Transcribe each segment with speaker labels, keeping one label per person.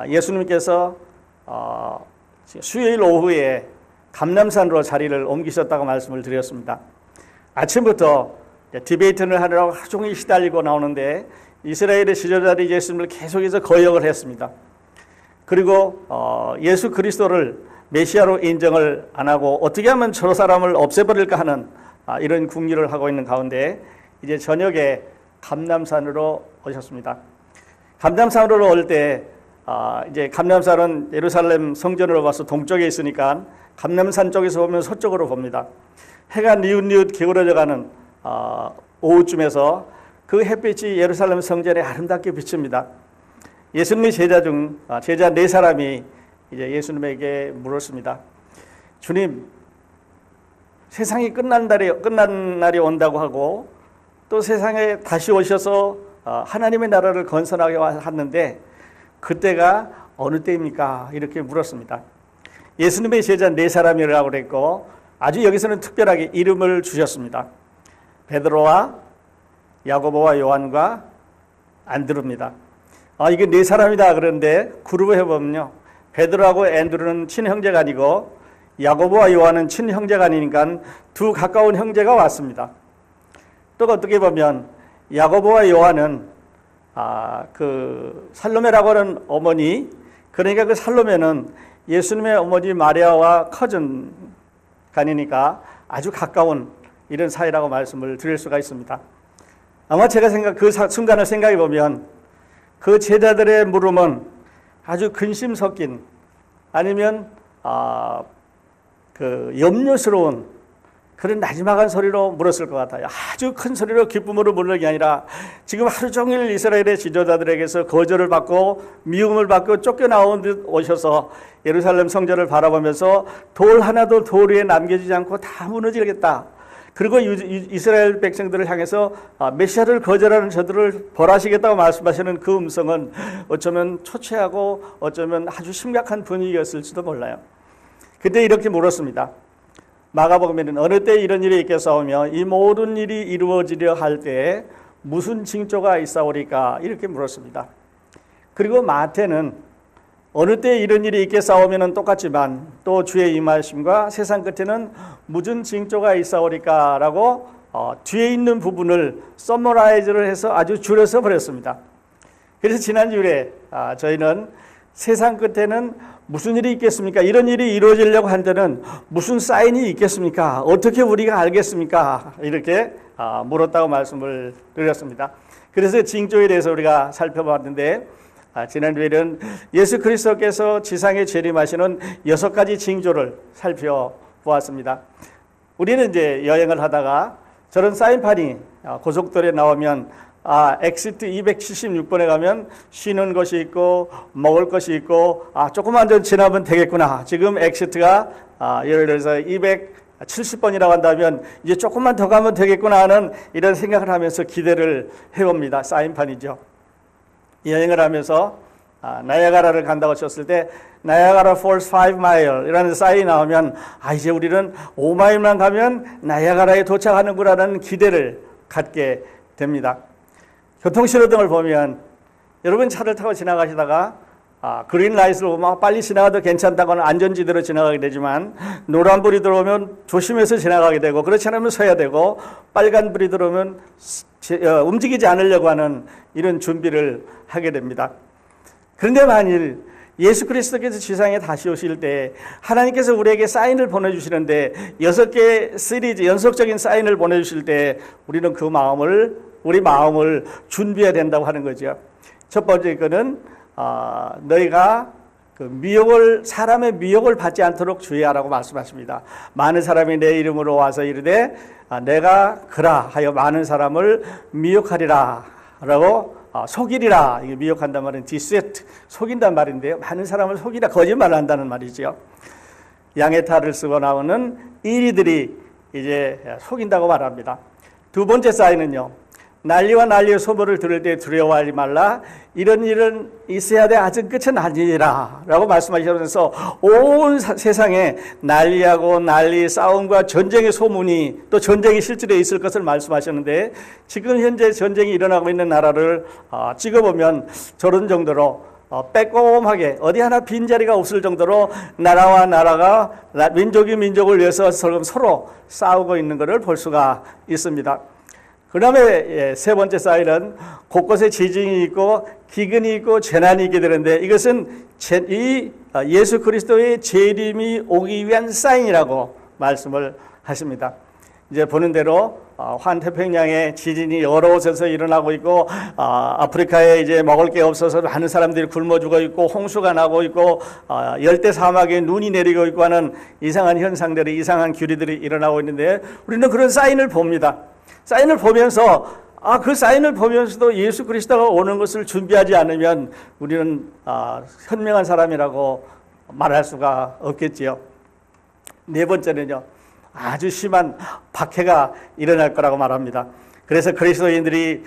Speaker 1: 예수님께서 수요일 오후에 감람산으로 자리를 옮기셨다고 말씀을 드렸습니다. 아침부터 디베이트를 하느라고 하루 종일 시달리고 나오는데 이스라엘의 지도자들이 예수님을 계속해서 거역을 했습니다. 그리고 예수 그리스도를 메시아로 인정을 안 하고 어떻게 하면 저 사람을 없애버릴까 하는 이런 궁리를 하고 있는 가운데 이제 저녁에 감람산으로 오셨습니다. 감람산으로 올 때 이제 감람산은 예루살렘 성전으로 봐서 동쪽에 있으니까 감람산 쪽에서 보면 서쪽으로 봅니다. 해가 뉘웃뉘웃 기울어져가는 오후쯤에서 그 햇빛이 예루살렘 성전에 아름답게 비칩니다. 예수님의 제자 네 사람이 이제 예수님에게 물었습니다. 주님, 세상이 끝난 날이 온다고 하고 또 세상에 다시 오셔서 하나님의 나라를 건설하게 하는데 그때가 어느 때입니까? 이렇게 물었습니다. 예수님의 제자 네 사람이라고 그랬고 아주 여기서는 특별하게 이름을 주셨습니다. 베드로와 야고보와 요한과 안드루입니다. 이게 네 사람이다 그런데 그룹을 해보면요. 베드로하고 안드루는 친형제가 아니고 야고보와 요한은 친형제가 아니니까 두 가까운 형제가 왔습니다. 또 어떻게 보면 야고보와 요한은 그 살로메라고 하는 어머니, 그러니까 그 살로메는 예수님의 어머니 마리아와 커즌 간이니까 아주 가까운 이런 사이라고 말씀을 드릴 수가 있습니다. 아마 제가 그 순간을 생각해 보면 그 제자들의 물음은 아주 근심 섞인 아니면 그 염려스러운 그런 나지막한 소리로 물었을 것 같아요. 아주 큰 소리로 기쁨으로 물는 게 아니라 지금 하루 종일 이스라엘의 지도자들에게서 거절을 받고 미움을 받고 쫓겨나온 듯 오셔서 예루살렘 성전을 바라보면서 돌 하나도 돌 위에 남겨지지 않고 다 무너지겠다. 그리고 이스라엘 백성들을 향해서 메시아를 거절하는 저들을 벌하시겠다고 말씀하시는 그 음성은 어쩌면 초췌하고 어쩌면 아주 심각한 분위기였을지도 몰라요. 그때 이렇게 물었습니다. 마가복음에는 어느 때 이런 일이 있겠사오며 이 모든 일이 이루어지려 할 때에 무슨 징조가 있사오리까 이렇게 물었습니다. 그리고 마태는 어느 때 이런 일이 있겠사오면 똑같지만 또 주의 임하심과 세상 끝에는 무슨 징조가 있사오리까 라고 뒤에 있는 부분을 서머라이즈를 해서 아주 줄여서 버렸습니다. 그래서 지난주에 저희는 세상 끝에는 무슨 일이 있겠습니까? 이런 일이 이루어지려고 한 데는 무슨 사인이 있겠습니까? 어떻게 우리가 알겠습니까? 이렇게 물었다고 말씀을 드렸습니다. 그래서 징조에 대해서 우리가 살펴봤는데 지난주에는 예수 그리스도께서 지상에 재림하시는 6가지 징조를 살펴보았습니다. 우리는 이제 여행을 하다가 저런 사인판이 고속도로에 나오면 엑시트 276번에 가면 쉬는 것이 있고 먹을 것이 있고 조금만 더 지나면 되겠구나. 지금 엑시트가 예를 들어서 270번이라고 한다면 이제 조금만 더 가면 되겠구나 하는 이런 생각을 하면서 기대를 해봅니다. 사인판이죠. 여행을 하면서 나야가라를 간다고 쳤을 때 나야가라 폴스 5마일 이라는 사인이 나오면 이제 우리는 5마일만 가면 나야가라에 도착하는구나라는 기대를 갖게 됩니다. 교통신호등을 보면 여러분 차를 타고 지나가시다가 그린 라이트를 보면 빨리 지나가도 괜찮다고는 안전지대로 지나가게 되지만 노란불이 들어오면 조심해서 지나가게 되고 그렇지 않으면 서야 되고 빨간불이 들어오면 움직이지 않으려고 하는 이런 준비를 하게 됩니다. 그런데 만일 예수 그리스도께서 지상에 다시 오실 때 하나님께서 우리에게 사인을 보내주시는데 6개 시리즈 연속적인 사인을 보내주실 때 우리는 우리 마음을 준비해야 된다고 하는 거죠. 첫 번째 거는 너희가 사람의 미혹을 받지 않도록 주의하라고 말씀하십니다. 많은 사람이 내 이름으로 와서 이르되 내가 그라 하여 많은 사람을 미혹하리라 라고 속이리라. 이게 미혹한단 말은 디세트, 속인단 말인데요. 많은 사람을 속이라, 거짓말을 한다는 말이죠. 양의 탈을 쓰고 나오는 이리들이 이제 속인다고 말합니다. 두 번째 사인은요. 난리와 난리의 소문을 들을 때 두려워하지 말라. 이런 일은 있어야 돼. 아직 끝은 아니라 라고 말씀하시면서 온 세상에 난리하고 난리, 싸움과 전쟁의 소문이 또 전쟁이 실제로 있을 것을 말씀하셨는데 지금 현재 전쟁이 일어나고 있는 나라를 찍어보면 저런 정도로 빼꼼하게 어디 하나 빈자리가 없을 정도로 나라와 나라가 민족이 민족을 위해서 서로 싸우고 있는 것을 볼 수가 있습니다. 그 다음에 세 번째 사인은 곳곳에 지진이 있고 기근이 있고 재난이 있게 되는데 이것은 예수 그리스도의 재림이 오기 위한 사인이라고 말씀을 하십니다. 이제 보는 대로 환태평양에 지진이 여러 곳에서 일어나고 있고 아프리카에 이제 먹을 게 없어서 많은 사람들이 굶어 죽어 있고 홍수가 나고 있고 열대 사막에 눈이 내리고 있고 하는 이상한 현상들이 이상한 규리들이 일어나고 있는데 우리는 그런 사인을 봅니다. 사인을 보면서 그 사인을 보면서도 예수 그리스도가 오는 것을 준비하지 않으면 우리는 현명한 사람이라고 말할 수가 없겠지요. 네 번째는요. 아주 심한 박해가 일어날 거라고 말합니다. 그래서 그리스도인들이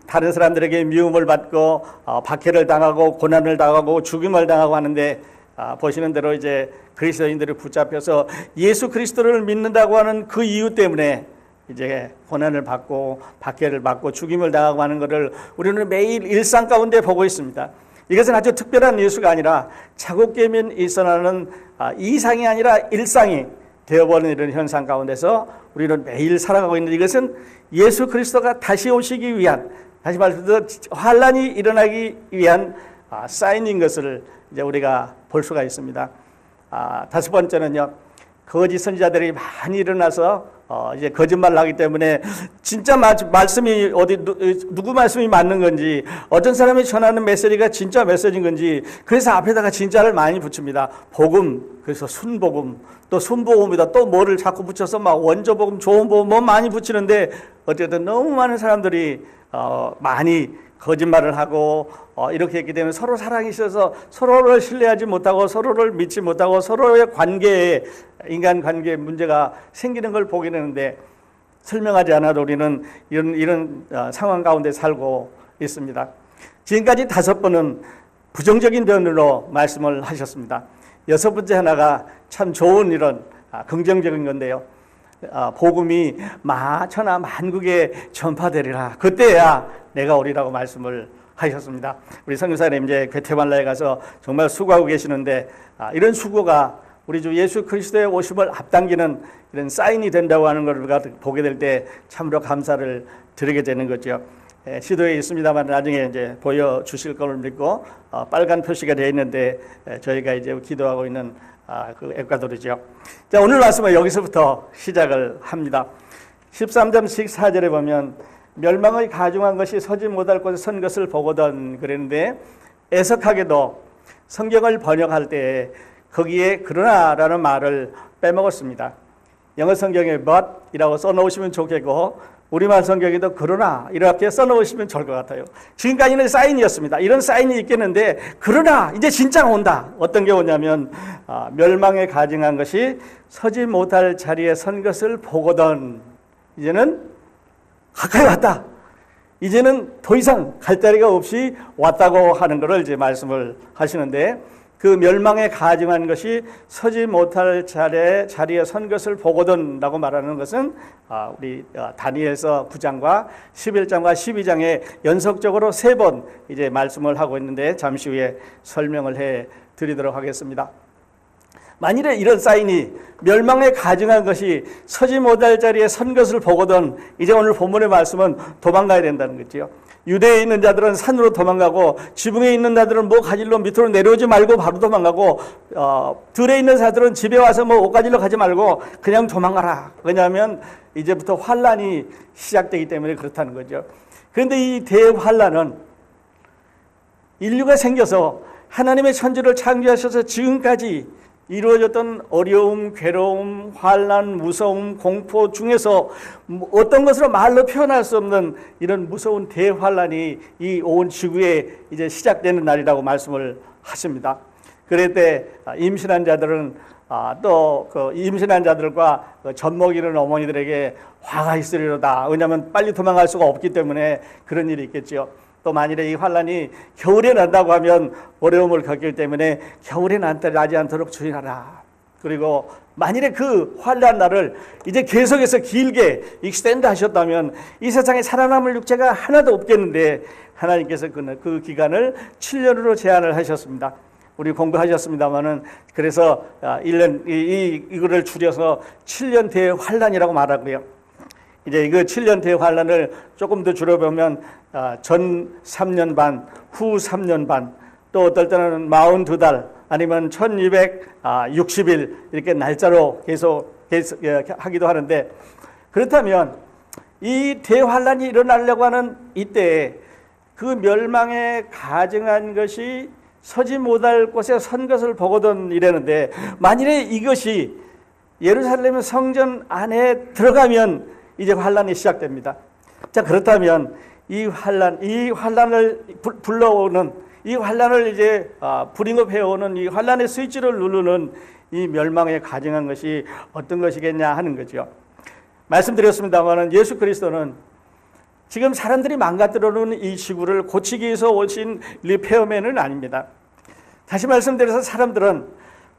Speaker 1: 다른 사람들에게 미움을 받고 박해를 당하고 고난을 당하고 죽임을 당하고 하는데 보시는 대로 이제 그리스도인들이 붙잡혀서 예수 그리스도를 믿는다고 하는 그 이유 때문에 이제 고난을 받고 박해를 받고 죽임을 당하고 하는 것을 우리는 매일 일상 가운데 보고 있습니다. 이것은 아주 특별한 뉴스가 아니라 차고 깨면 일어나는 이상이 아니라 일상이 되어버리는 이런 현상 가운데서 우리는 매일 살아가고 있는 이것은 예수 그리스도가 다시 오시기 위한, 다시 말해서 환란이 일어나기 위한 사인인 것을 이제 우리가 볼 수가 있습니다. 다섯 번째는요, 거짓 선지자들이 많이 일어나서 이제 거짓말을 하기 때문에 진짜 말씀이 누구 말씀이 맞는 건지 어떤 사람이 전하는 메시지가 진짜 메시지인 건지 그래서 앞에다가 진짜를 많이 붙입니다. 복음, 그래서 순복음, 또 순복음이다 또 뭐를 자꾸 붙여서 막 원조복음, 좋은복음 뭐 많이 붙이는데 어쨌든 너무 많은 사람들이 많이 거짓말을 하고 이렇게 했기 때문에 서로 사랑이 있어서 서로를 신뢰하지 못하고 서로를 믿지 못하고 서로의 관계에 인간 관계에 문제가 생기는 걸 보게 되는데 설명하지 않아도 우리는 이런 상황 가운데 살고 있습니다. 지금까지 다섯 번은 부정적인 면으로 말씀을 하셨습니다. 여섯 번째 하나가 참 좋은 이런 긍정적인 건데요. 복음이 천하 만국에 전파되리라. 그때야 내가 오리라고 말씀을 하셨습니다. 우리 선교사님 이제 괴테말라에 가서 정말 수고하고 계시는데 이런 수고가 우리 주 예수 그리스도의 오심을 앞당기는 이런 사인이 된다고 하는 것을 보게 될 때 참으로 감사를 드리게 되는 거죠. 시도에 있습니다만 나중에 이제 보여주실 걸 믿고 빨간 표시가 되어 있는데 저희가 이제 기도하고 있는 그 에콰도르죠. 자, 오늘 말씀은 여기서부터 시작을 합니다. 13장 14절에 보면 멸망의 가중한 것이 서지 못할 곳에 선 것을 보거든 그랬는데 애석하게도 성경을 번역할 때 거기에 그러나라는 말을 빼먹었습니다. 영어 성경에 but이라고 써놓으시면 좋겠고 우리말 성경에도 그러나 이렇게 써놓으시면 좋을 것 같아요. 지금까지는 사인이었습니다. 이런 사인이 있겠는데 그러나 이제 진짜가 온다. 어떤 게 오냐면 멸망에 가증한 것이 서지 못할 자리에 선 것을 보거든 이제는 가까이 왔다. 이제는 더 이상 갈 자리가 없이 왔다고 하는 것을 이제 말씀을 하시는데 그 멸망에 가증한 것이 서지 못할 자리에 선 것을 보거든라고 말하는 것은 우리 다니엘서 9장과 11장과 12장에 연속적으로 3번 이제 말씀을 하고 있는데 잠시 후에 설명을 해 드리도록 하겠습니다. 만일에 이런 사인이 멸망에 가증한 것이 서지 못할 자리에 선 것을 보거든 이제 오늘 본문의 말씀은 도망가야 된다는 거지요. 유대에 있는 자들은 산으로 도망가고 지붕에 있는 자들은 뭐 가질러 밑으로 내려오지 말고 바로 도망가고 들에 있는 자들은 집에 와서 뭐 옷 가질러 가지 말고 그냥 도망가라. 왜냐하면 이제부터 환란이 시작되기 때문에 그렇다는 거죠. 그런데 이 대환란은 인류가 생겨서 하나님의 천지를 창조하셔서 지금까지 이루어졌던 어려움, 괴로움, 환난, 무서움, 공포 중에서 어떤 것으로 말로 표현할 수 없는 이런 무서운 대환란이 이 온 지구에 이제 시작되는 날이라고 말씀을 하십니다. 그럴 때 임신한 자들은 또 그 임신한 자들과 젖먹이는 어머니들에게 화가 있으리로다. 왜냐하면 빨리 도망갈 수가 없기 때문에 그런 일이 있겠죠. 또 만일에 이 환란이 겨울에 난다고 하면 어려움을 겪기 때문에 겨울에 나지 않도록 주의하라. 그리고 만일에 그 환난 날을 이제 계속해서 길게 익스텐드 하셨다면 이 세상에 살아남을 육체가 하나도 없겠는데 하나님께서 그 기간을 7년으로 제한을 하셨습니다. 우리 공부하셨습니다만은 그래서 1년 이거를 줄여서 7년 대환란이라고 말하고요. 이제 이거 7년 대환란을 조금 더 줄여보면 전 3년 반, 후 3년 반, 또 어떨 때는 42달 아니면 1260일 이렇게 날짜로 계속 하기도 하는데, 그렇다면 이 대환란이 일어나려고 하는 이때에 그 멸망에 가증한 것이 서지 못할 곳에 선 것을 보거든 이랬는데, 만일에 이것이 예루살렘 성전 안에 들어가면 이제 환란이 시작됩니다. 자, 그렇다면 이 환란을 불러오는, 이 환란을 이제 브링업해오는 이 환란의 스위치를 누르는 이 멸망에 가증한 것이 어떤 것이겠냐 하는 거죠. 말씀드렸습니다마는 예수 그리스도는 지금 사람들이 망가뜨려놓은 이 지구를 고치기 위해서 오신 리페어맨은 아닙니다. 다시 말씀드려서 사람들은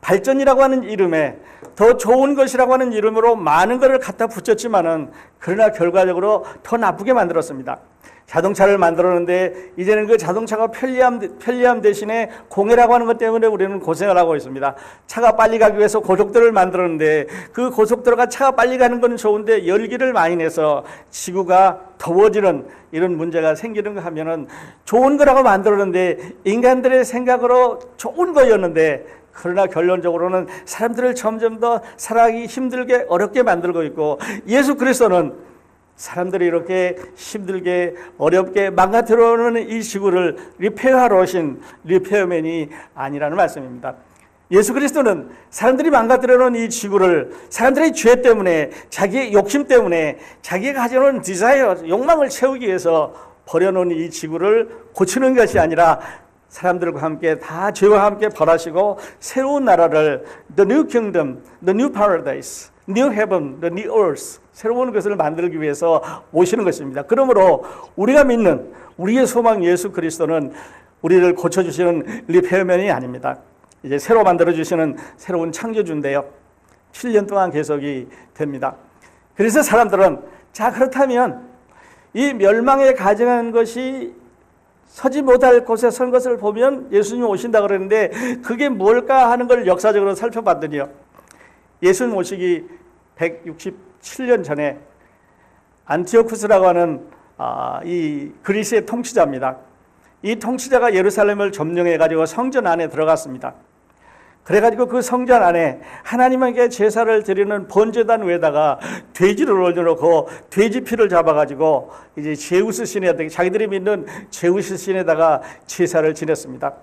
Speaker 1: 발전이라고 하는 이름에 더 좋은 것이라고 하는 이름으로 많은 것을 갖다 붙였지만은 그러나 결과적으로 더 나쁘게 만들었습니다. 자동차를 만들었는데 이제는 그 자동차가 편리함 대신에 공해라고 하는 것 때문에 우리는 고생을 하고 있습니다. 차가 빨리 가기 위해서 고속도로를 만들었는데 그 고속도로가 차가 빨리 가는 건 좋은데 열기를 많이 내서 지구가 더워지는 이런 문제가 생기는 거 하면은 좋은 거라고 만들었는데 인간들의 생각으로 좋은 거였는데, 그러나 결론적으로는 사람들을 점점 더 살아가기 힘들게 어렵게 만들고 있고, 예수 그리스도는 사람들이 이렇게 힘들게 어렵게 망가뜨려놓는 이 지구를 리페어하러 오신 리페어맨이 아니라는 말씀입니다. 예수 그리스도는 사람들이 망가뜨려놓은 이 지구를 사람들의 죄 때문에, 자기의 욕심 때문에, 자기가 가져온 디자이어, 욕망을 채우기 위해서 버려놓은 이 지구를 고치는 것이 아니라 사람들과 함께 다 죄와 함께 벌하시고 새로운 나라를, the new kingdom, the new paradise, new heaven, the new earth, 새로운 것을 만들기 위해서 오시는 것입니다. 그러므로 우리가 믿는 우리의 소망 예수 그리스도는 우리를 고쳐주시는 리페어맨이 아닙니다. 이제 새로 만들어주시는 새로운 창조주인데요, 7년 동안 계속이 됩니다. 그래서 사람들은 자, 그렇다면 이 멸망에 가증한 것이 서지 못할 곳에 선 것을 보면 예수님 오신다 그랬는데 그게 뭘까 하는 걸 역사적으로 살펴봤더니요, 예수님 오시기 167년 전에 안티오쿠스라고 하는 이 그리스의 통치자입니다. 이 통치자가 예루살렘을 점령해가지고 성전 안에 들어갔습니다. 그래가지고 그 성전 안에 하나님에게 제사를 드리는 번제단 위에다가 돼지를 올려놓고 돼지 피를 잡아가지고 이제 제우스 신에다가, 자기들이 믿는 제우스 신에다가 제사를 지냈습니다.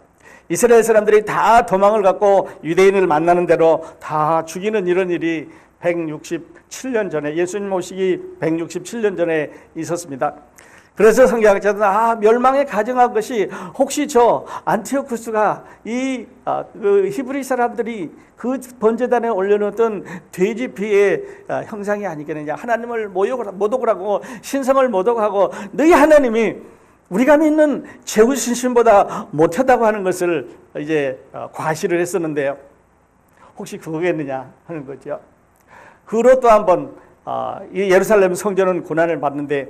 Speaker 1: 이스라엘 사람들이 다 도망을 갖고 유대인을 만나는 대로 다 죽이는 이런 일이 167년 전에, 예수님 오시기 167년 전에 있었습니다. 그래서 성경학자들은 멸망에 가증한 것이 혹시 저 안티오쿠스가 그 히브리 사람들이 그 번제단에 올려놓던 돼지 피의 형상이 아니겠느냐, 하나님을 모독을 하고 신성을 모독하고 너희 하나님이 우리가 믿는 제우스 신보다 못하다고 하는 것을 이제 과시를 했었는데요, 혹시 그거겠느냐 하는 거죠. 그 후로 또 한번 이 예루살렘 성전은 고난을 받는데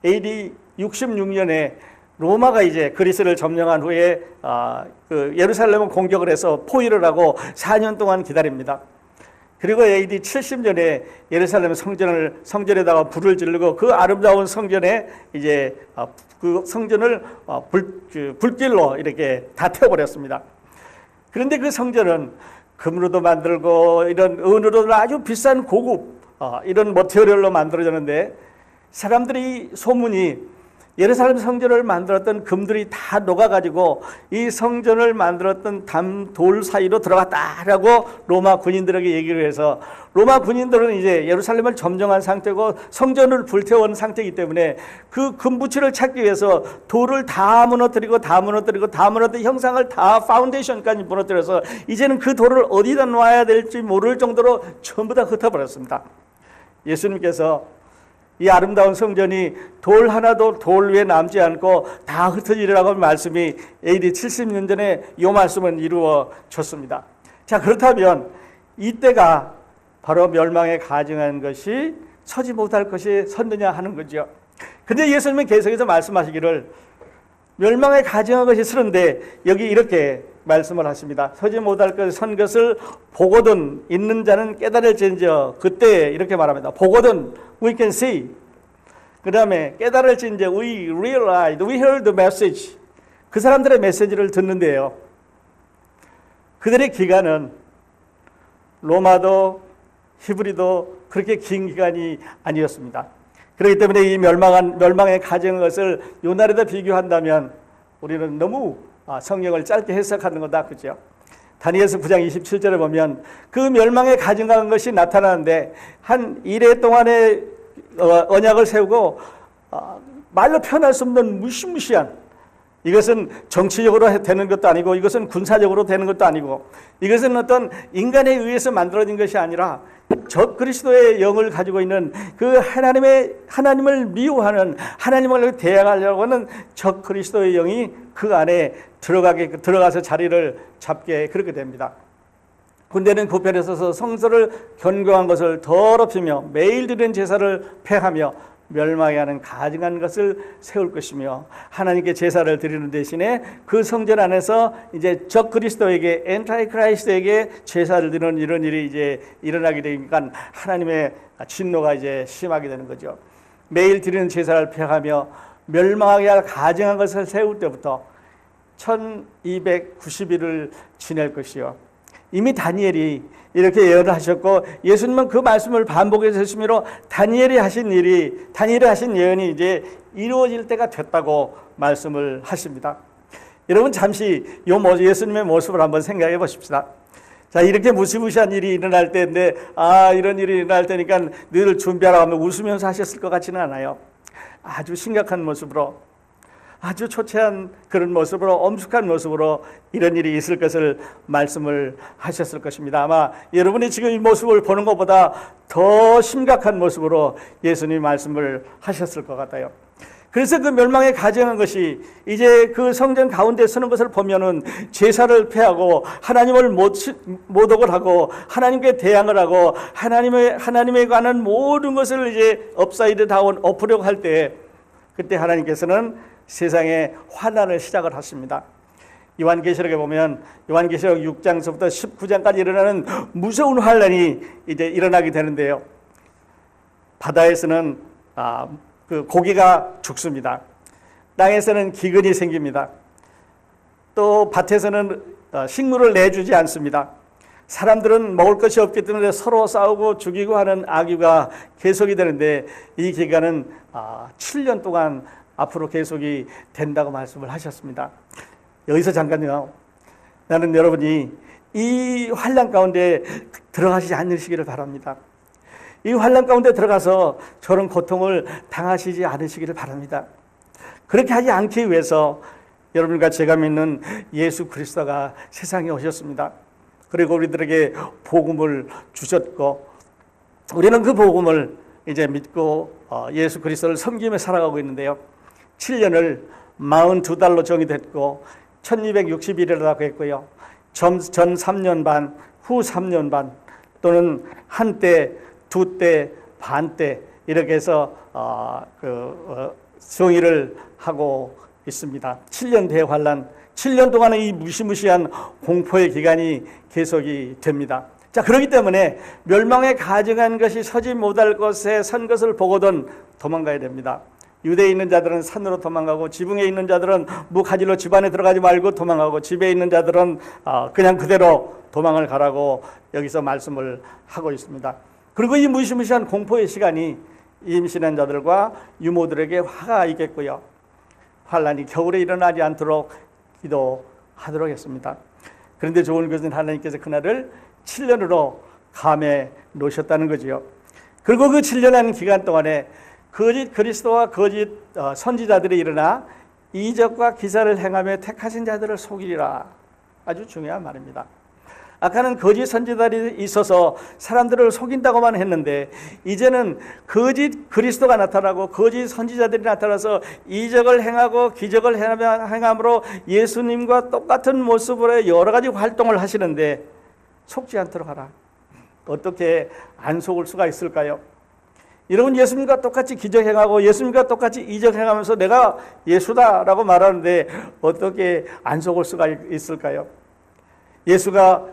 Speaker 1: AD 66년에 로마가 이제 그리스를 점령한 후에 그 예루살렘을 공격을 해서 포위를 하고 4년 동안 기다립니다. 그리고 AD 70년에 예루살렘 성전에다가 불을 지르고 그 아름다운 성전에 이제 그 성전을 불길로 이렇게 다 태워버렸습니다. 그런데 그 성전은 금으로도 만들고 이런 은으로도 아주 비싼 고급 이런 머티리얼로 만들어졌는데, 사람들이 소문이 예루살렘 성전을 만들었던 금들이 다 녹아가지고 이 성전을 만들었던 돌 사이로 들어갔다라고 로마 군인들에게 얘기를 해서, 로마 군인들은 이제 예루살렘을 점령한 상태고 성전을 불태운 상태이기 때문에 그 금부치를 찾기 위해서 돌을 다 무너뜨리고 형상을 다 파운데이션까지 무너뜨려서 이제는 그 돌을 어디다 놔야 될지 모를 정도로 전부 다 흩어버렸습니다. 예수님께서 이 아름다운 성전이 돌 하나도 돌 위에 남지 않고 다 흩어지리라고 말씀이 AD 70년 전에 이 말씀은 이루어졌습니다. 자, 그렇다면 이때가 바로 멸망에 가증한 것이 서지 못할 것이 섰느냐 하는 거죠. 근데 예수님은 계속해서 말씀하시기를 멸망에 가증한 것이 서는데 여기 이렇게 말씀을 하십니다. 서지 못할 것이 선 것을 보거든 있는 자는 깨달을진저. 그때 이렇게 말합니다. 보거든 we can see. 그 다음에 깨달을진저 we realized, we heard the message. 그 사람들의 메시지를 듣는데요. 그들의 기간은 로마도 히브리도 그렇게 긴 기간이 아니었습니다. 그렇기 때문에 이 멸망에 가증한 것을 요날에다 비교한다면 우리는 너무 성경을 짧게 해석하는 거다. 그죠? 다니엘서 9장 27절에 보면 그 멸망에 가증한 것이 나타나는데 한 이래 동안의 언약을 세우고 말로 표현할 수 없는 무시무시한, 이것은 정치적으로 되는 것도 아니고 이것은 군사적으로 되는 것도 아니고 이것은 어떤 인간에 의해서 만들어진 것이 아니라 적 그리스도의 영을 가지고 있는 그 하나님을 미워하는, 하나님을 대항하려고 하는 적 그리스도의 영이 그 안에 들어가서 자리를 잡게 그렇게 됩니다. 군대는 구편에 서서 성소를 견고한 것을 더럽히며 매일 드리는 제사를 폐하며 멸망에 하는 가증한 것을 세울 것이며 하나님께 제사를 드리는 대신에 그 성전 안에서 이제 적 그리스도에게 엔타이 크라이스트에게 제사를 드리는 이런 일이 이제 일어나게 되니까 하나님의 진노가 이제 심하게 되는 거죠. 매일 드리는 제사를 폐하며 멸망하게 할 가증한 것을 세울 때부터 1290일을 지낼 것이요. 이미 다니엘이 이렇게 예언을 하셨고 예수님은 그 말씀을 반복해서 하심으로 다니엘이 하신 예언이 이제 이루어질 때가 됐다고 말씀을 하십니다. 여러분 잠시 예수님의 모습을 한번 생각해 보십시다. 자, 이렇게 무시무시한 일이 일어날 때인데 이런 일이 일어날 때니까 늘 준비하라고 하면 웃으면서 하셨을 것 같지는 않아요. 아주 심각한 모습으로, 아주 초췌한 그런 모습으로, 엄숙한 모습으로 이런 일이 있을 것을 말씀을 하셨을 것입니다. 아마 여러분이 지금 이 모습을 보는 것보다 더 심각한 모습으로 예수님이 말씀을 하셨을 것 같아요. 그래서 그 멸망에 가증한 것이 이제 그 성전 가운데 서는 것을 보면은 제사를 폐하고 하나님을 모독을 하고 하나님께 대항을 하고 하나님에 관한 모든 것을 이제 업사이드 다운 엎으려고 할 때 그때 하나님께서는 세상에 환난을 시작을 하십니다. 요한계시록에 보면 요한계시록 6장서부터 19장까지 일어나는 무서운 환난이 이제 일어나게 되는데요. 바다에서는 그 고기가 죽습니다. 땅에서는 기근이 생깁니다. 또 밭에서는 식물을 내주지 않습니다. 사람들은 먹을 것이 없기 때문에 서로 싸우고 죽이고 하는 악유가 계속이 되는데 이 기간은 7년 동안 앞으로 계속이 된다고 말씀을 하셨습니다. 여기서 잠깐요. 나는 여러분이 이 환난 가운데 들어가시지 않으시기를 바랍니다. 이 환난 가운데 들어가서 저런 고통을 당하시지 않으시기를 바랍니다. 그렇게 하지 않기 위해서 여러분과 제가 믿는 예수 그리스도가 세상에 오셨습니다. 그리고 우리들에게 복음을 주셨고 우리는 그 복음을 이제 믿고 예수 그리스도를 섬기며 살아가고 있는데요. 7년을 42달로 정의됐고 1260일이라고 했고요. 전 3년 반, 후 3년 반 또는 한때, 두때, 반때 이렇게 해서 정의를 하고 있습니다. 7년 대환란, 7년 동안의 이 무시무시한 공포의 기간이 계속이 됩니다. 자, 그렇기 때문에 멸망에 가증한 것이 서지 못할 것에 선 것을 보거든 도망가야 됩니다. 유대에 있는 자들은 산으로 도망가고 지붕에 있는 자들은 무가지로 집 안에 들어가지 말고 도망가고 집에 있는 자들은 그냥 그대로 도망을 가라고 여기서 말씀을 하고 있습니다. 그리고 이 무시무시한 공포의 시간이 임신한 자들과 유모들에게 화가 있겠고요. 환란이 겨울에 일어나지 않도록 기도하도록 했습니다. 그런데 좋은 것은 하나님께서 그날을 7년으로 감해 놓으셨다는 거지요. 그리고 그 7년이라는 기간 동안에 거짓 그리스도와 거짓 선지자들이 일어나 이적과 기사를 행하며 택하신 자들을 속이리라. 아주 중요한 말입니다. 아까는 거짓 선지자들이 있어서 사람들을 속인다고만 했는데 이제는 거짓 그리스도가 나타나고 거짓 선지자들이 나타나서 이적을 행하고 기적을 행함으로 예수님과 똑같은 모습으로 여러 가지 활동을 하시는데 속지 않도록 하라. 어떻게 안 속을 수가 있을까요? 여러분, 예수님과 똑같이 기적행하고 예수님과 똑같이 이적행하면서 내가 예수다라고 말하는데 어떻게 안 속을 수가 있을까요? 예수가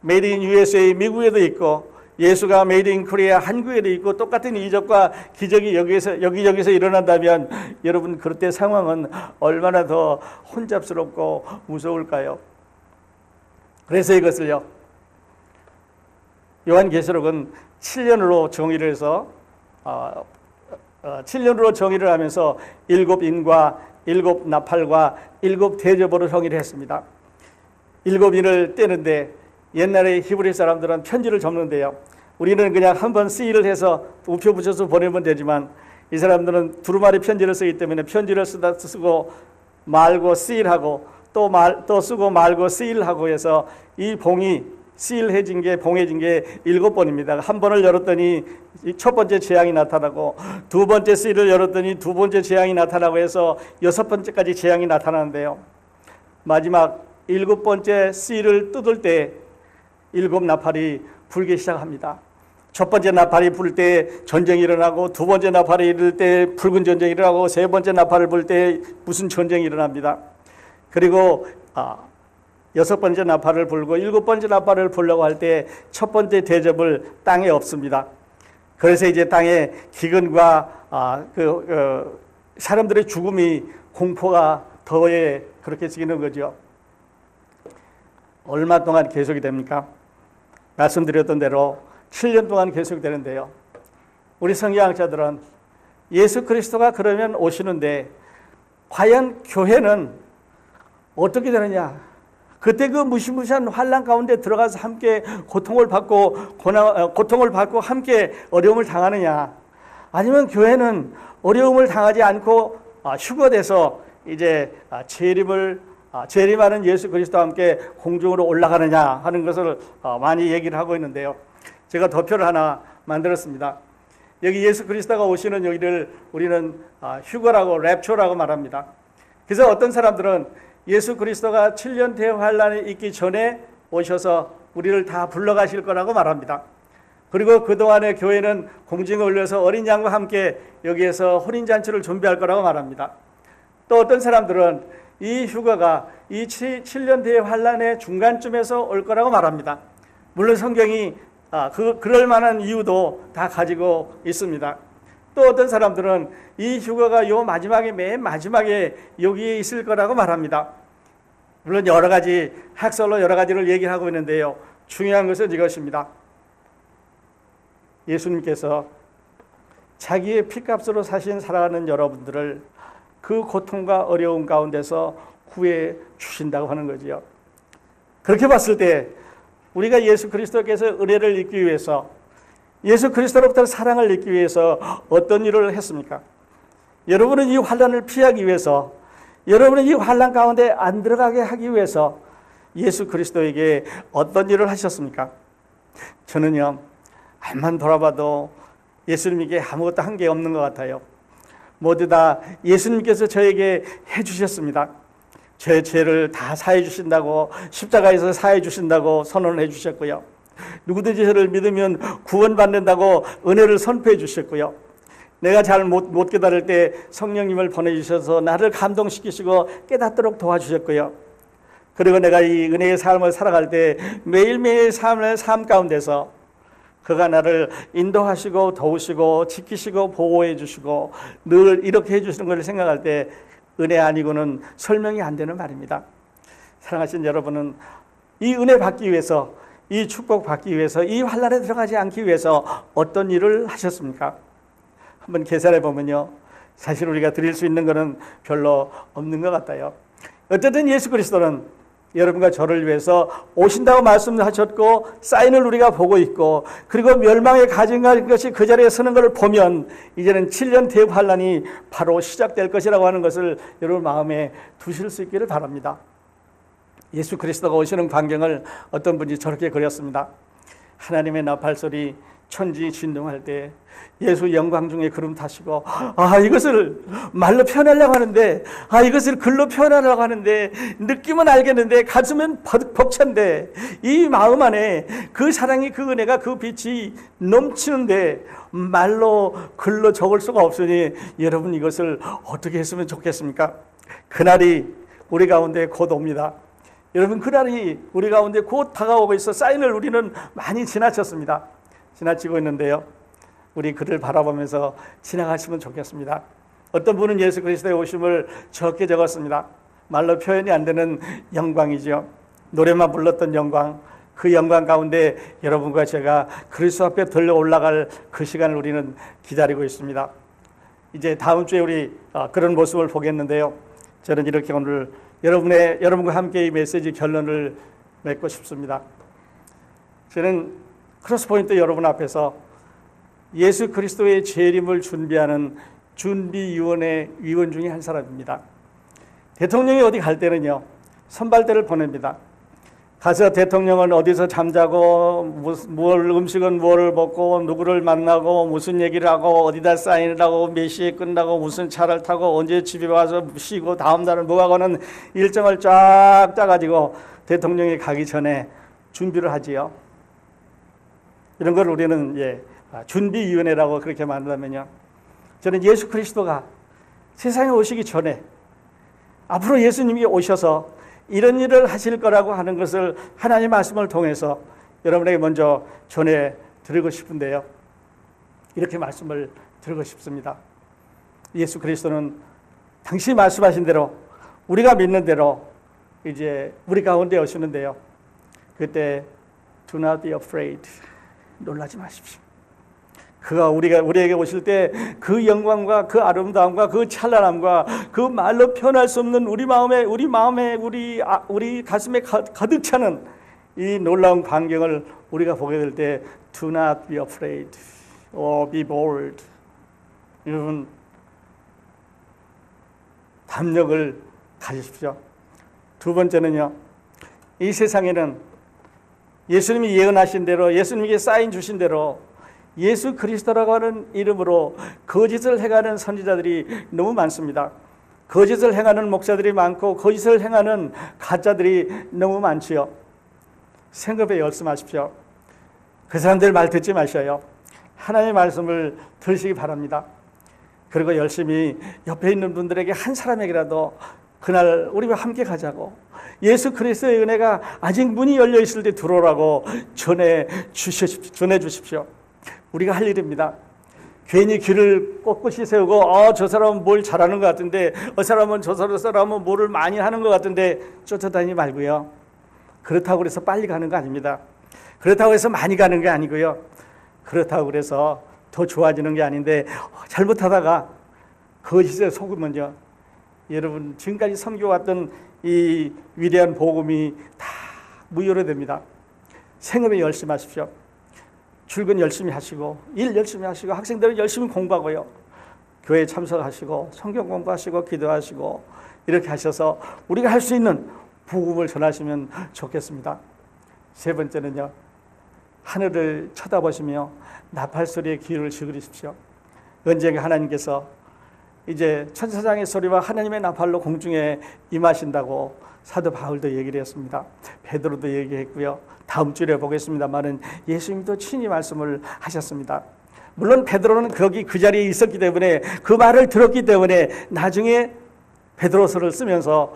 Speaker 1: 메이드 인 USA 미국에도 있고 예수가 메이드 인 코리아 한국에도 있고 똑같은 이적과 기적이 여기저기서 일어난다면 여러분, 그럴 때 상황은 얼마나 더 혼잡스럽고 무서울까요? 그래서 이것을요, 요한계시록은 7년으로 정의를 해서 7년으로 정의를 하면서 7인과 7나팔과 7대접으로 정의를 했습니다. 7인을 떼는데 옛날에 히브리 사람들은 편지를 접는데요. 우리는 그냥 한번 시일을 해서 우표 붙여서 보내면 되지만 이 사람들은 두루마리 편지를 쓰기 때문에 편지를 쓰고 말고 시일하고 또 쓰고 말고 시일하고 해서 이 봉이 시일해진 게 봉해진 게 7번입니다. 한 번을 열었더니 첫 번째 재앙이 나타나고 두 번째 시일을 열었더니 두 번째 재앙이 나타나고 해서 6번째까지 재앙이 나타나는데요. 마지막 7번째 시일을 뜯을 때 7나팔이 불기 시작합니다. 첫 번째 나팔이 불 때 전쟁이 일어나고 두 번째 나팔이 불 때 붉은 전쟁이 일어나고 세 번째 나팔을 불 때 무슨 전쟁이 일어납니다. 그리고 6번째 나팔을 불고 7번째 나팔을 불려고 할 때 첫 번째 대접을 땅에 엎습니다. 그래서 이제 땅에 기근과 사람들의 죽음이 공포가 더해 그렇게 지기는 거죠. 얼마 동안 계속이 됩니까? 말씀드렸던 대로 7년 동안 계속되는데요. 우리 성경학자들은 예수 그리스도가 그러면 오시는데 과연 교회는 어떻게 되느냐? 그때 그 무시무시한 환난 가운데 들어가서 함께 고통을 받고 함께 어려움을 당하느냐? 아니면 교회는 어려움을 당하지 않고 휴거돼서 이제 재림하는 예수 그리스도와 함께 공중으로 올라가느냐 하는 것을 많이 얘기를 하고 있는데요. 제가 도표를 하나 만들었습니다. 여기 예수 그리스도가 오시는 여기를 우리는 휴거라고 랩처라고 말합니다. 그래서 어떤 사람들은 예수 그리스도가 7년 대환란이 있기 전에 오셔서 우리를 다 불러가실 거라고 말합니다. 그리고 그동안에 교회는 공중에 올려서 어린 양과 함께 여기에서 혼인잔치를 준비할 거라고 말합니다. 또 어떤 사람들은 이 휴거가 이 7년 대환란의 중간쯤에서 올 거라고 말합니다. 물론 성경이 그럴 만한 이유도 다 가지고 있습니다. 또 어떤 사람들은 이 휴거가 요 마지막에 맨 마지막에 여기에 있을 거라고 말합니다. 물론 여러 가지 학설로 여러 가지를 얘기를 하고 있는데요. 중요한 것은 이것입니다. 예수님께서 자기의 피값으로 사신 살아가는 여러분들을 그 고통과 어려움 가운데서 구해 주신다고 하는 거지요. 그렇게 봤을 때 우리가 예수 그리스도께서 은혜를 잊기 위해서 예수 그리스도로부터 사랑을 잊기 위해서 어떤 일을 했습니까? 여러분은 이 환난을 피하기 위해서, 여러분은 이 환난 가운데 안 들어가게 하기 위해서 예수 그리스도에게 어떤 일을 하셨습니까? 저는요, 암만 돌아봐도 예수님에게 아무것도 한 게 없는 것 같아요. 모두 다 예수님께서 저에게 해주셨습니다. 제 죄를 다 사해 주신다고, 십자가에서 사해 주신다고 선언을 해 주셨고요. 누구든지 저를 믿으면 구원받는다고 은혜를 선포해 주셨고요. 내가 잘 못 깨달을 때 성령님을 보내주셔서 나를 감동시키시고 깨닫도록 도와주셨고요. 그리고 내가 이 은혜의 삶을 살아갈 때 매일매일 삶 가운데서 그가 나를 인도하시고 도우시고 지키시고 보호해 주시고 늘 이렇게 해주시는 것을 생각할 때 은혜 아니고는 설명이 안 되는 말입니다. 사랑하신 여러분은 이 은혜 받기 위해서, 이 축복 받기 위해서, 이 환난에 들어가지 않기 위해서 어떤 일을 하셨습니까? 한번 계산해 보면요, 사실 우리가 드릴 수 있는 것은 별로 없는 것 같아요. 어쨌든 예수 그리스도는 여러분과 저를 위해서 오신다고 말씀하셨고 사인을 우리가 보고 있고, 그리고 멸망에 가증한 것이 그 자리에 서는 것을 보면 이제는 7년 대환란이 바로 시작될 것이라고 하는 것을 여러분 마음에 두실 수 있기를 바랍니다. 예수 그리스도가 오시는 광경을 어떤 분이 저렇게 그렸습니다. 하나님의 나팔 소리, 천지 진동할 때 예수 영광 중에 구름 타시고 이것을 말로 표현하려고 하는데 이것을 글로 표현하려고 하는데 느낌은 알겠는데 가슴은 벅찬데 이 마음 안에 그 사랑이 그 은혜가 그 빛이 넘치는데 말로 글로 적을 수가 없으니 여러분 이것을 어떻게 했으면 좋겠습니까? 그날이 우리 가운데 곧 옵니다. 여러분 그날이 우리 가운데 곧 다가오고 있어 사인을 우리는 많이 지나치고 있는데요. 우리 그를 바라보면서 지나가시면 좋겠습니다. 어떤 분은 예수 그리스도의 오심을 적게 적었습니다. 말로 표현이 안 되는 영광이죠. 노래만 불렀던 영광, 그 영광 가운데 여러분과 제가 그리스도 앞에 들려 올라갈 그 시간을 우리는 기다리고 있습니다. 이제 다음 주에 우리 그런 모습을 보겠는데요. 저는 이렇게 오늘 여러분과 함께 이 메시지 결론을 맺고 싶습니다. 저는 크로스포인트 여러분 앞에서 예수 그리스도의 재림을 준비하는 준비위원회 위원 중에 한 사람입니다. 대통령이 어디 갈 때는요, 선발대를 보냅니다. 가서 대통령은 어디서 잠자고, 음식은 뭐를 먹고, 누구를 만나고, 무슨 얘기를 하고, 어디다 사인을 하고, 몇 시에 끝나고, 무슨 차를 타고, 언제 집에 와서 쉬고, 다음 날은 뭐 하고는 일정을 쫙 짜가지고 대통령이 가기 전에 준비를 하지요. 이런 걸 우리는 준비위원회라고 그렇게 말한다면요. 저는 예수 그리스도가 세상에 오시기 전에 앞으로 예수님이 오셔서 이런 일을 하실 거라고 하는 것을 하나님의 말씀을 통해서 여러분에게 먼저 전해 드리고 싶은데요. 이렇게 말씀을 드리고 싶습니다. 예수 그리스도는 당신이 말씀하신 대로 우리가 믿는 대로 이제 우리 가운데 오시는데요. 그때 do not be afraid. 놀라지 마십시오. 그가 우리에게 오실 때 그 영광과 그 아름다움과 그 찬란함과 그 말로 표현할 수 없는 우리 가슴에 가득 차는 이 놀라운 광경을 우리가 보게 될 때 do not be afraid or be bold. 여러분 담력을 가지십시오. 두 번째는요. 이 세상에는 예수님이 예언하신 대로 예수님께 사인 주신 대로 예수 그리스도라고 하는 이름으로 거짓을 행하는 선지자들이 너무 많습니다. 거짓을 행하는 목사들이 많고 거짓을 행하는 가짜들이 너무 많지요. 생각에 열심하십시오. 그 사람들 말 듣지 마셔요. 하나님의 말씀을 들으시기 바랍니다. 그리고 열심히 옆에 있는 분들에게 한 사람에게라도 그날 우리와 함께 가자고, 예수 그리스도의 은혜가 아직 문이 열려 있을 때 들어오라고 전해 주십시오. 우리가 할 일입니다. 괜히 길을 꼿꼿이 세우고 저 사람은 뭘 잘하는 것 같은데 저 사람은 뭐를 많이 하는 것 같은데 쫓아다니지 말고요. 그렇다고 그래서 빨리 가는 거 아닙니다. 그렇다고 해서 많이 가는 게 아니고요. 그렇다고 그래서 더 좋아지는 게 아닌데 잘못하다가 거짓에 속으면요, 여러분 지금까지 섬겨왔던 이 위대한 복음이 다 무효로 됩니다. 생업에 열심히 하십시오. 출근 열심히 하시고 일 열심히 하시고 학생들은 열심히 공부하고요. 교회에 참석하시고 성경 공부하시고 기도하시고 이렇게 하셔서 우리가 할 수 있는 복음을 전하시면 좋겠습니다. 세 번째는요. 하늘을 쳐다보시며 나팔 소리에 귀를 기울이십시오. 언젠가 하나님께서 이제 천사장의 소리와 하나님의 나팔로 공중에 임하신다고 사도 바울도 얘기를 했습니다. 베드로도 얘기했고요. 다음 주에 보겠습니다만은 예수님도 친히 말씀을 하셨습니다. 물론 베드로는 거기 그 자리에 있었기 때문에 그 말을 들었기 때문에 나중에 베드로서를 쓰면서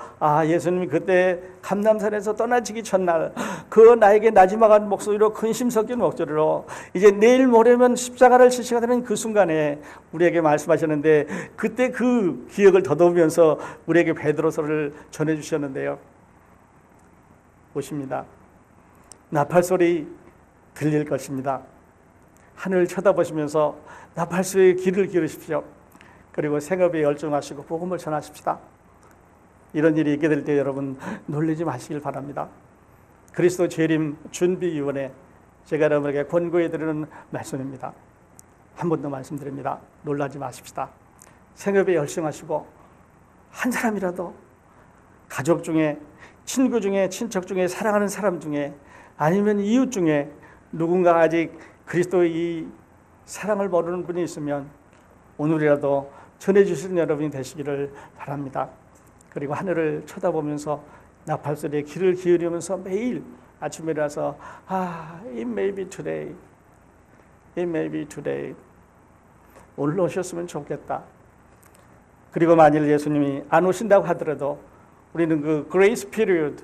Speaker 1: 예수님이 그때 감람산에서 떠나시기 첫날 그 나에게 나지막한 목소리로 근심 섞인 목소리로 이제 내일 모레면 십자가를 지시가 되는 그 순간에 우리에게 말씀하셨는데, 그때 그 기억을 더듬으면서 우리에게 베드로서를 전해주셨는데요. 보십니다. 나팔 소리 들릴 것입니다. 하늘을 쳐다보시면서 나팔 소리에 귀를 기울이십시오. 그리고 생업에 열중하시고 복음을 전하십시다. 이런 일이 있게 될 때 여러분 놀라지 마시길 바랍니다. 그리스도 재림 준비위원회, 제가 여러분에게 권고해드리는 말씀입니다. 한 번 더 말씀드립니다. 놀라지 마십시다. 생업에 열중하시고 한 사람이라도 가족 중에, 친구 중에, 친척 중에, 사랑하는 사람 중에, 아니면 이웃 중에 누군가 아직 그리스도의 이 사랑을 모르는 분이 있으면 오늘이라도 전해주시는 여러분이 되시기를 바랍니다. 그리고 하늘을 쳐다보면서 나팔소리에 귀를 기울이면서 매일 아침에 일어나서 it may be today, it may be today. 오늘 오셨으면 좋겠다. 그리고 만일 예수님이 안 오신다고 하더라도 우리는 그 grace period,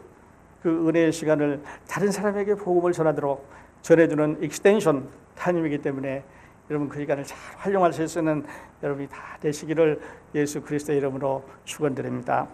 Speaker 1: 그 은혜의 시간을 다른 사람에게 복음을 전하도록 전해주는 extension 타임이기 때문에 여러분 그 시간을 잘 활용하실 수 있는 여러분이 다 되시기를 예수 그리스도의 이름으로 축원드립니다.